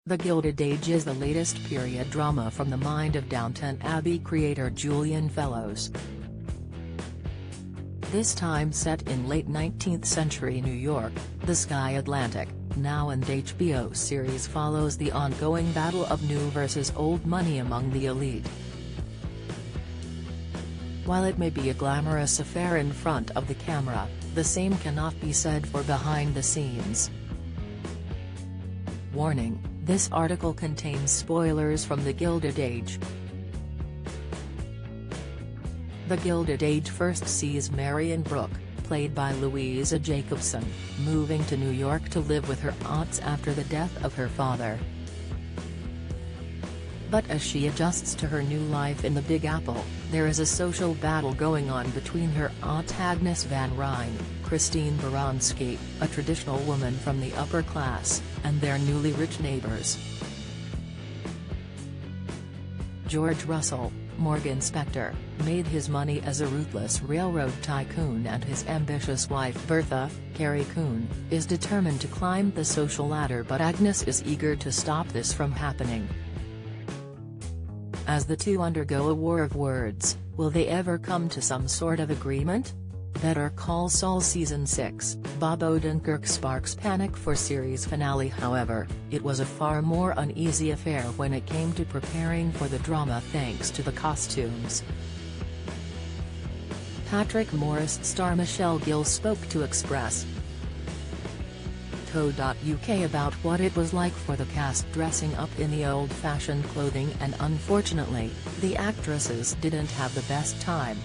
The Gilded Age is the latest period drama from the mind of Downton Abbey creator Julian Fellowes. This time set in late 19th century New York, the Sky Atlantic, now and HBO series follows the ongoing battle of new versus old money among the elite. While it may be a glamorous affair in front of the camera, the same cannot be said for behind the scenes. Warning: this article contains spoilers from The Gilded Age. The Gilded Age first sees Marion Brooke, played by Louisa Jacobson, moving to New York to live with her aunts after the death of her father. But as she adjusts to her new life in the Big Apple, there is a social battle going on between her aunt Agnes Van Ryn, Christine Baranski, a traditional woman from the upper class, and their newly rich neighbors. George Russell, Morgan Spector, made his money as a ruthless railroad tycoon, and his ambitious wife Bertha, Carrie Coon, is determined to climb the social ladder, but Agnes is eager to stop this from happening. As the two undergo a war of words, will they ever come to some sort of agreement? Better Call Saul Season 6, Bob Odenkirk sparks panic for series finale. However, it was a far more uneasy affair when it came to preparing for the drama thanks to the costumes. Patrick Morris star Michelle Gill spoke to Express.co.uk about what it was like for the cast dressing up in the old-fashioned clothing, and unfortunately, the actresses didn't have the best time.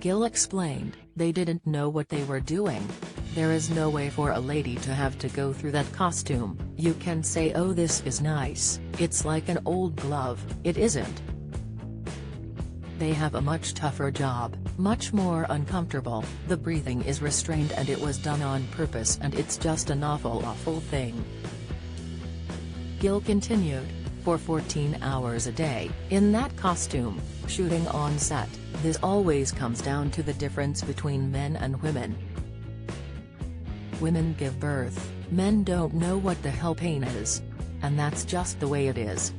Gill explained, "They didn't know what they were doing. There is no way for a lady to have to go through that costume. You can say, oh, this is nice, it's like an old glove, it isn't. They have a much tougher job, much more uncomfortable, the breathing is restrained and it was done on purpose, and it's just an awful thing." Gill continued, "For 14 hours a day, in that costume, shooting on set, this always comes down to the difference between men and women. Women give birth, men don't know what the hell pain is. And that's just the way it is.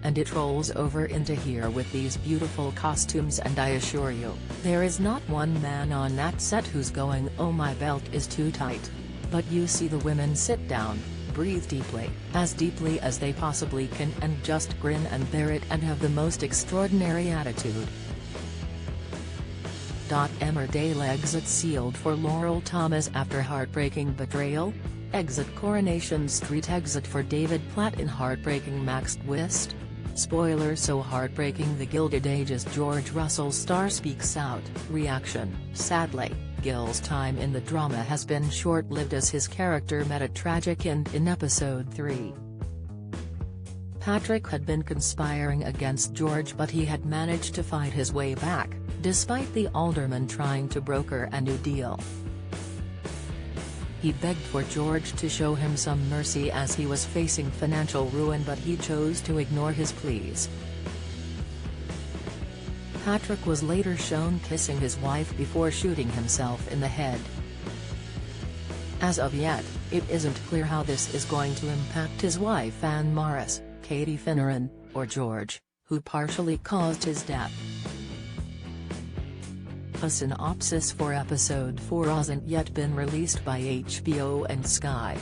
And it rolls over into here with these beautiful costumes, and I assure you, there is not one man on that set who's going, oh my belt is too tight. But you see the women sit down, breathe deeply as they possibly can, and just grin and bear it and have the most extraordinary attitude." Emmerdale exit sealed for Laurel Thomas after heartbreaking betrayal? Exit Coronation Street exit for David Platt in heartbreaking Max twist? Spoiler: so heartbreaking The Gilded Age's George Russell star speaks out. Reaction: sadly, Gill's time in the drama has been short-lived as his character met a tragic end in episode 3. Patrick had been conspiring against George, but he had managed to fight his way back, despite the alderman trying to broker a new deal. He begged for George to show him some mercy as he was facing financial ruin, but he chose to ignore his pleas. Patrick was later shown kissing his wife before shooting himself in the head. As of yet, it isn't clear how this is going to impact his wife Anne Morris, Katie Finneran, or George, who partially caused his death. A synopsis for episode 4 hasn't yet been released by HBO and Sky.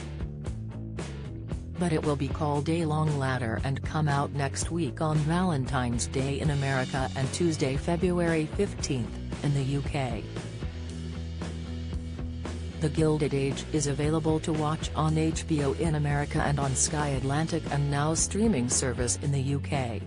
But it will be called A Long Ladder and come out next week on Valentine's Day in America and Tuesday, February 15th, in the UK. The Gilded Age is available to watch on HBO in America and on Sky Atlantic and Now streaming service in the UK.